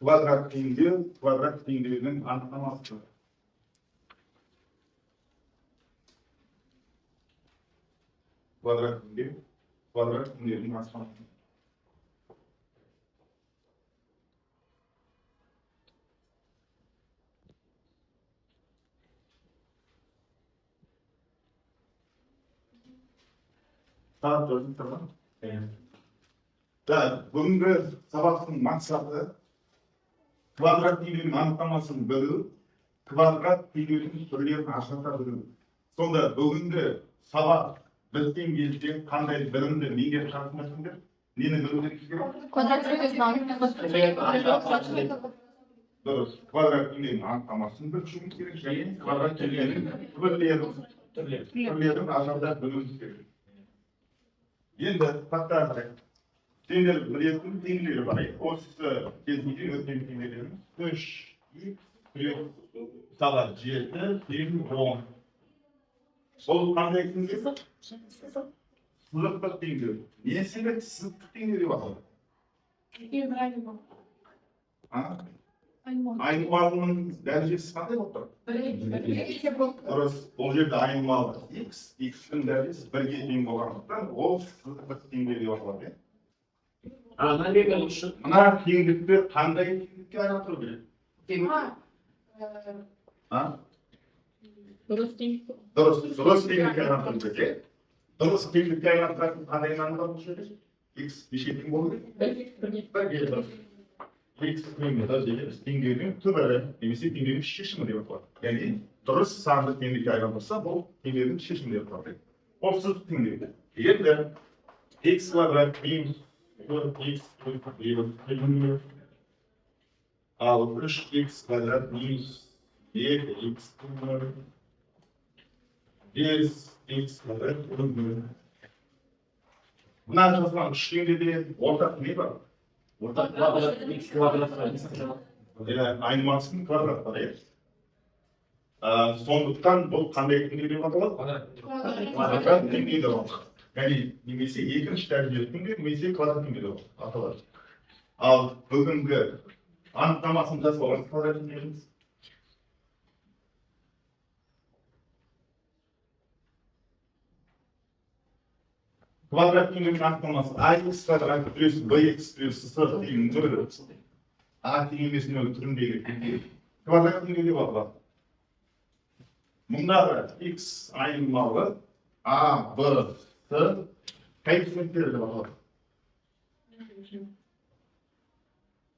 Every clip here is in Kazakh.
Kvadrat tengliğinin anlaması. Kvadrat tengliğinin anlaması. Tamam. Бүгінгі сабақтың мақсаты квадрат теңдігінің анықтамасын білу, квадрат теңдігінің түрлерін ажырата білу. Сонда бүгінгі сабақ біткен кезде қандай білімді меңгеріп шығасыңдар? Нені білу керек? Квадрат теңдігінің дұрыс. Квадрат теңдігінің анықтамасын білуіміз керек және квадрат теңдігінің түрлерін ажырата білуіміз керек. Енді тақта қарайық. Теңдер білетін теңдері бар. Осы кезінде өткен теңдеріміз 3, 2, мысалы 7, 10. Бұл қандай теңдер? Сызықтық теңдер. Не себеп сызықтық теңдер деп аталады? Айнымалының дәрежесі қандай болып тұр? Дұрыс. Бұл жерде айнымалы x, x-тің дәрежесі 1-ге тең болғандықтан ол сызықтық теңдер деп аталады. Мына теңдікті қандай теңдікке айналдыру керек? Дұрыс теңдікке айналдыру керек. Дұрыс теңдікке айналдыратын қандай айналдыру керек? X неше тең болу керек? 1-ге дұрыс. X дегеніміз теңдігінің түбірі немесе теңдігінің шешімі деп аталады. Яғни дұрыс санды теңдікке айналдырса, бұл теңдігінің шешімі деп аталады. Ол сызықтық теңдік. Егер x квадрат минус 4x ал 3x квадрат минус 2x 5x квадрат 0. Мына жазған үш теңдеде ортақ не бар? Ортақ квадрат x квадрат. Айнымалысының квадрат бар. Сондықтан бұл қандай теңдеу деп аталады? Квадрат теңдеу деп аталады. Яғни немесе екінші дәрежелі теңдеу немесе квадрат теңдеу деп аталады. Ал бүгінгі анықтамасын жасауға квадрат теңдеуіміз. Квадрат теңдеуінің анықтамасы ax квадрат плюс bx плюс c теңдігінің түрлері. А тең емес нөл түріндегі теңдеу квадрат теңдеу деп аталады. Мұндағы x айнымалы a, b, коэффициенттері деп аталады.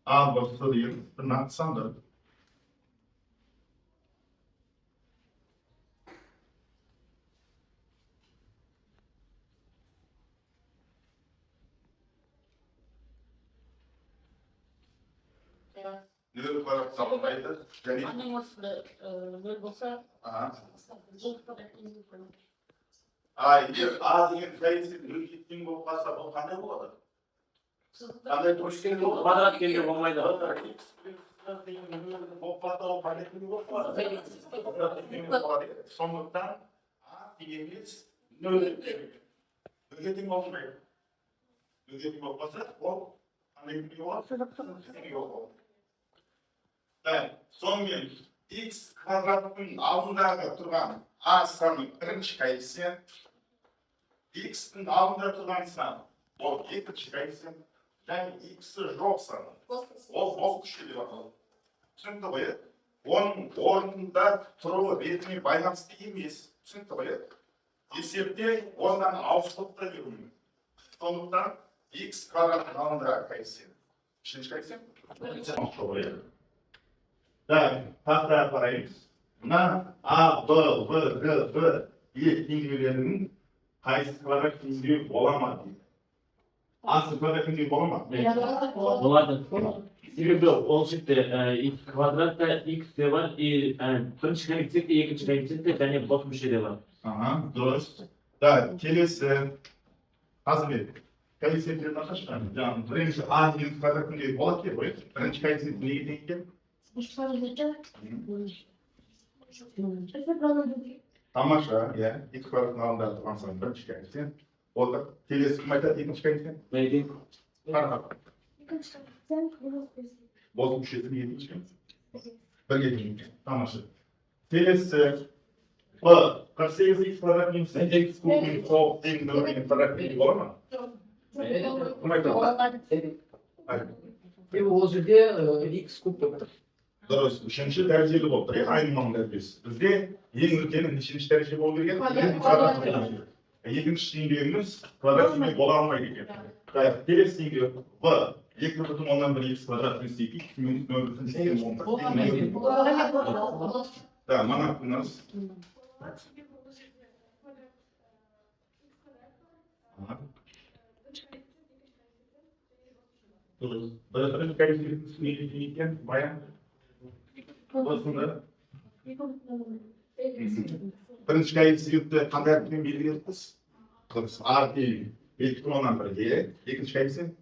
A, B, C деген бір нақты сандар. Нөл квадрат сабылмайды және нөл болса, егер A деген коэффициент нөлге тең болып қалса, бұл қандай болады? Қандай дұрыс теңдеу болады? Квадрат теңдеу болмайды. Сондықтан A дегеніміз нөлге тең болмайды. Нөлге тең болып қалса, ол қандай теңдеу болады? Сонымен x квадраттың алдындағы тұрған a санының бірінші коэффициент, x-тің алдында тұрған сан, ол екінші коэффициент, және x-і жоқ саны, ол бос күші деп аталады. Түсінікті ғой? Оның орнында тұруы ретіне байланысты емес. Түсінікті ғой? Есепте орнынан ауыстырып та беру мүмкін. Сондықтан x квадраттың алдындағы коэффициент. Үшінші коэффициент? Тақта қараймыз. Мына A, B, V, G, B, E теңдеулерінің қайсысы квадрат теңдеу бола ма дейді. Асы квадрат теңдеу бола ма? Болады. Себебі ол жерде x квадратта x де бар, бірінші коэффициентте, екінші коэффициентте және бос мүшеде бар. Дұрыс. Келесі қазір коэффициенттерін ашқан. Бірінші A деген квадрат теңдеу бола ке ғой. Бірінші коэффициент неге тең екен? Тамаша, x квадраттың алдында тұрған сан бірінші коэффициент. Олар келесі кім айтады екінші коэффициент? Б тең. Қарап. Bozuk düşesini yedi çıkıyoruz. Birga keling. Tomosha. Kelesi B 48x kvadrat minus x kubning so'q teng nolga kvadratli bo'ladimi? Nima aytadi? O жерде x куб деп тұр. Dürüst, üçüncü dereceli oldu. Aynı manada biz. Bizde yeni ülkenin üçüncü derece oldu diye kvadrat dereceli. Yedinci dengemiz kvadrat demek olamaydı diye. Gayet tersi denge bu. Yekli bütün ondan bir x kvadrat minus 2 minus 0,8 Tamam, mana bunlar. Böyle bir bayan. Aslında birinchi koefitsiyentni qanday qilib belgilayapmiz? Artı ilk ondan birga, ikkinchi koeffitsiyent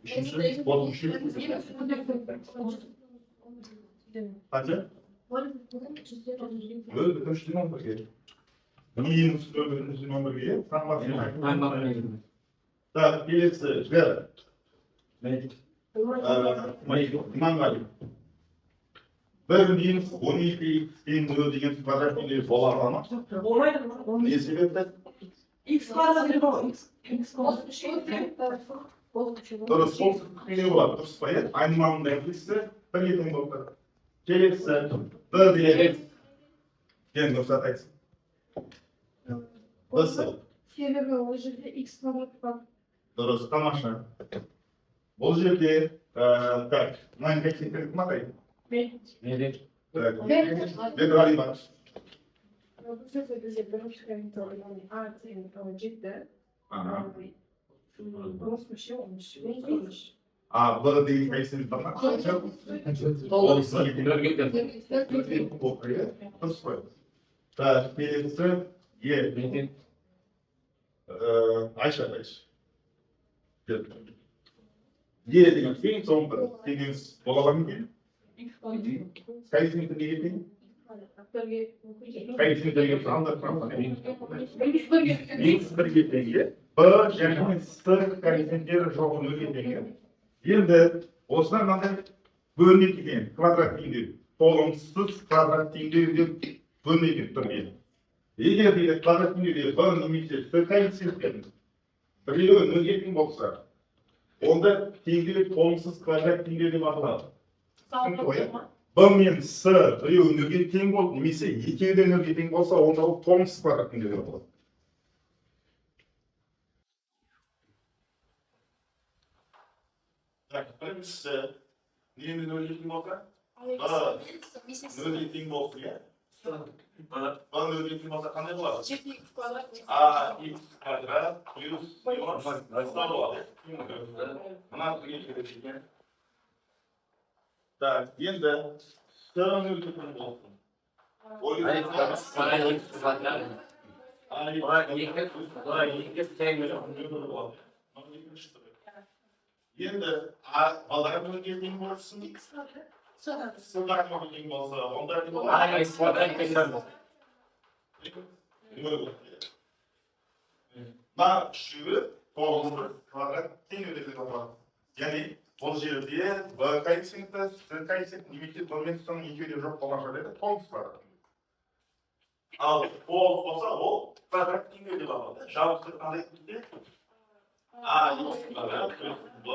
üçüncü bozulmuş. Qancha? Böyle üçüncü nomberga. Minus 4 nomberga sanmasini. Так, kelesi G. Mangal. Bir minus 12 teng degan kvadrat metre bo'ladimi? Olmaydi. Ne sebepten? X kvadrat X Doğru, sol kıyı var. Tıspayı aynı manada yapılırsa bir yetim olur. Gelirse bir diyelim. Gelin göstereyim. Nasıl? Sebebi o жерде X kvadrat var. Doğru, tamaşa. Bu жерде, так, мына коэффициент қандай? Ben рали бар. Bu sefer bize birinci koefitsiyent A тең 7. Ага. Просто şey olmuş. Olmuş. А, bir деген коэффициент бар ма? Tıspayı. Так, келесі Е. Ayşe. Ye деген тең, соң бір теңіз бола ала ма екен? Коэффициенті неге тең? Коэффициенттерге андап X бірге тең, иә? B және S коэффициенттері жоғы нөлге тең, иә? Енді осыдан мынандай бөлінеді екен, квадрат теңдеу. Толымсыз квадрат теңдеу деп бөлінеді түрге. Егер дейді квадрат теңдеуде B немесе S коэффициенттерін біреуі нөлге тең болса, онда теңдеу толымсыз квадрат теңдеу деп аталады. B мен S біреуі нөлге тең болып, немесе екеуі де нөлге тең болса, онда ол толымсыз квадрат теңдеу деп аталады. Так, біріншісі нені нөлге тең болса? Нөлге тең болса, иә? B nölge teң болса қандай болады? A x kvadrat plus болады. Мына бірге келеді екен. Так, енді S nölge тең болсын. Енді балдар нөлге тең болсын. Сылдар нөлге тең болса, онда не болады? Мына үшеуі толымсыз квадрат теңдеу деп аталады. Яғни бұл жерде B коэффициенті, S коэффициенті немесе B мен S-ның екеуі де жоқ болған жағдайда толымсыз квадрат. Ал толық болса, ол квадрат теңдеу деп аталады. Жауапты қандай кезде? A x kvadrat plus B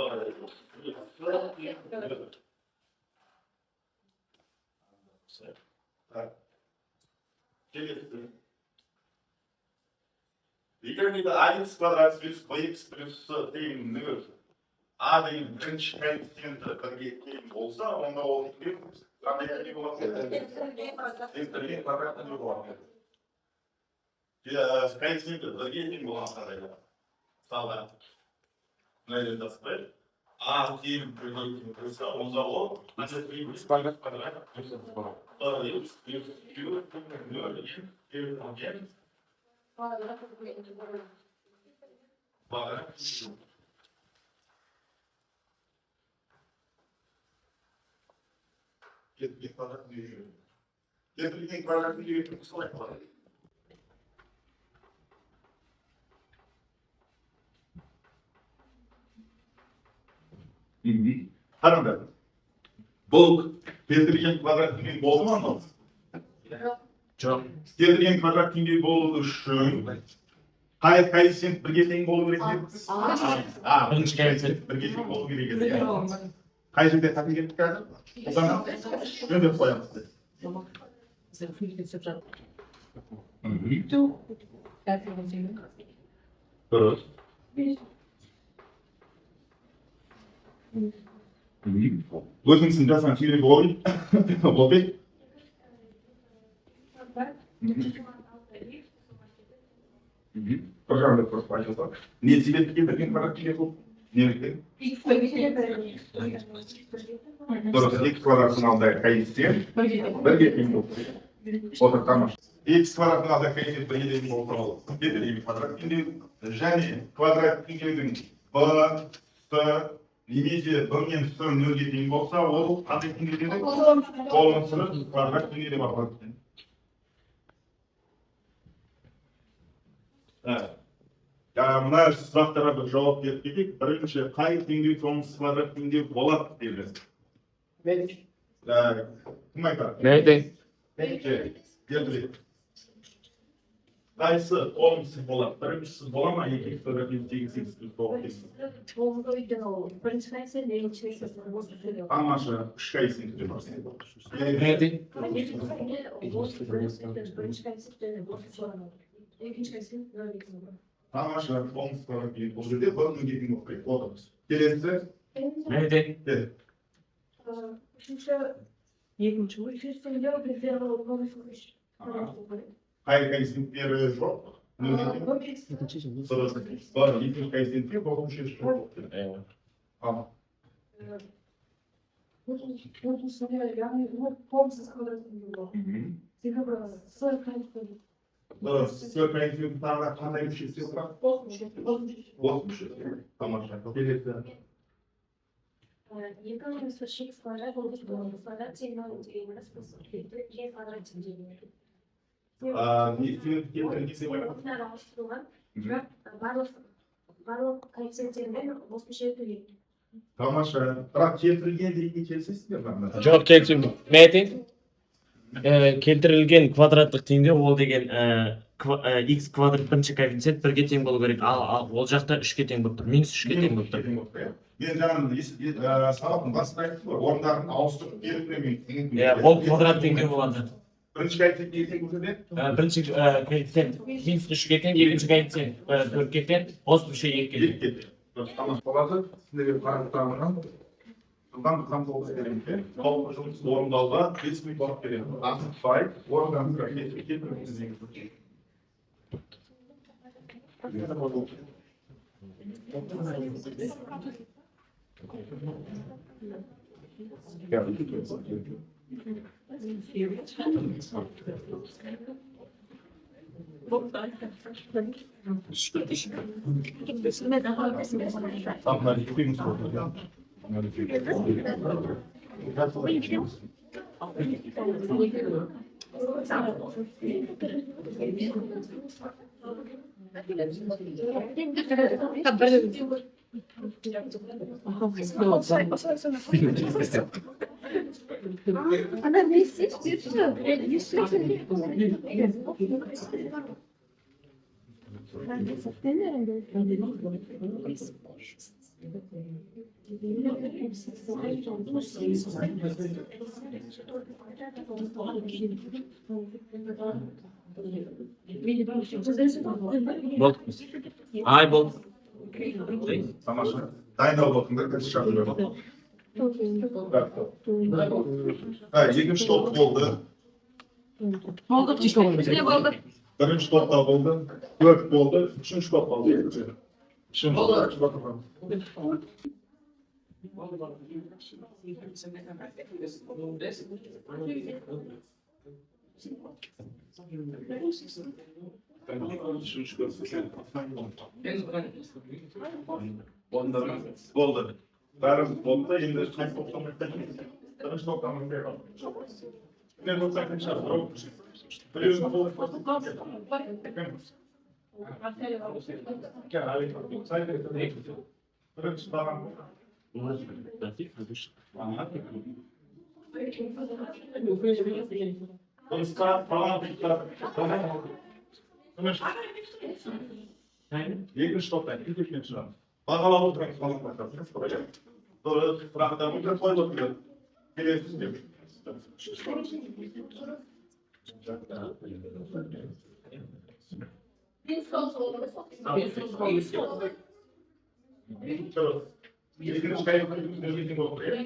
Келесі. Егер мені ax kvadrat plus bx plus s тең нөл, a деген бірінші коэффициенті бірге тең болса, онда ол қандай не болады? Бірге квадрат нөл болады. Коэффициенті бірге тең болған жағдайда. Мысалы, мына жерде жазбай, a тең бірге тең болса, онда ол квадрат болады. Qaranglar. Bu keltirilgan kvadrat tenglik bo'ldimi anlamiz? Çok. Keltirilgan kvadrat tenglik bo'lishi uchun koeffitsient birga teng bo'lishi kerak. Birinchi koeffitsient birga teng bo'lishi kerak. Qaysiga qat'iy kelib chiqadi? O zaman shuni deb qo'yamiz. Durust. O'zingizning rasman tiyilib bo'ling. O'qing. Программа просто пойдёт. Не тебе какие-то информации тут. Не Durust. X kvadratın altında koeffitsient birga teng bo'ladi. O'tirtamiz. X kvadratın altında koeffitsient birga teng bo'ladi. Keltirilgan kvadrat tenglik және kvadrat tengligining b s немесе bir мен s nolga teng bo'lsa, ол qanday tenglik edi? Qo'llansa kvadrat tenglik deb ataladi. Mına sıraqlara bir javob berib ketik. Birinchi, qay tenglik so'nggi kvadrat tenglik bo'ladi deydi. Kim aytadi? Neydi? Keltiring. Qaysi o'nsi bo'ladi? Birinchisi bo'ladimi, ikkinchisi hammasi uch koeffitsient deb Neydi? hammasi o'nsi kvadrat bo'ladi deb bir nolga teng bo'lib qolamiz. Kelesi Neydi? qay koeffitsient yo'q. So'rasa, bor ikkinchi koeffitsient bo'lishi kerak. Tamam. S koeffitsient qanday bir şey yo'q. Olmuş. Tamam. Kelesi Якщо x квадрат буде квадрат сигнал інтегрального способу, є квадрат інтегральний. Барлық коэффициенттермен қосымша төлейді. Тамаша. Бірақ келтірілген дегенге келісесіздер ме? Жоқ, келісім. Нейді? Keltirilgan kvadratlық теңдеу ол деген x kvadrat бірінші коэффициент бірге тең болу керек. Ал ол жақта 3-ке тең болып тұр. Минус 3-ке тең болып тұр. Мен жаңағы сабақтың басында айттым ғой, орындарын ауыстырып беріп Ол квадрат теңдеу болады. бірінші коэффициентке тең болса не? Бірінші коэффициент минус 3-ке тең, екінші коэффициент 4-ке тең, қосымша 2-ке тең. Tamam. Болады. Сіздерге қарап тұрмын. Жылдан қамтылғысы беремін. Жалпы жұмыс орындауға 5 минут уақыт беремін. Артықпай, орындарыңызға келтіріңіздер. Tamam, yapayım soruları. Она вместе держит. Болды. Ай болды. Тамаша. Дайындалып отырыңдар, қазір шақырып. Екінші топ болды. Болды. Не болды. Бірінші топта болды. 4 болды. Үшінші топ болды. Үшінші топ болды. Болды. Бәріміз болды. Енді қайсы топтамайды. Бірінші топтамайды. Ne olacak inşallah. Biliyorsun bu. Gel abi. Sayın. Birinci tamam. Aha. Iskrat falan. Jeden Stopp, ein Übelchen schon. Bakalım oturayım falan bakalım. Sonra bırakıdan bir koy oturuyor. Geliyorsun. Çalo. İlgini çıkayım. İlgini oturuyor.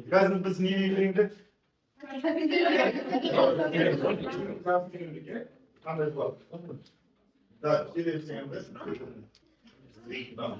Gazın kız niye yürüyünce? Da, geliyorsun yanında. Tamam.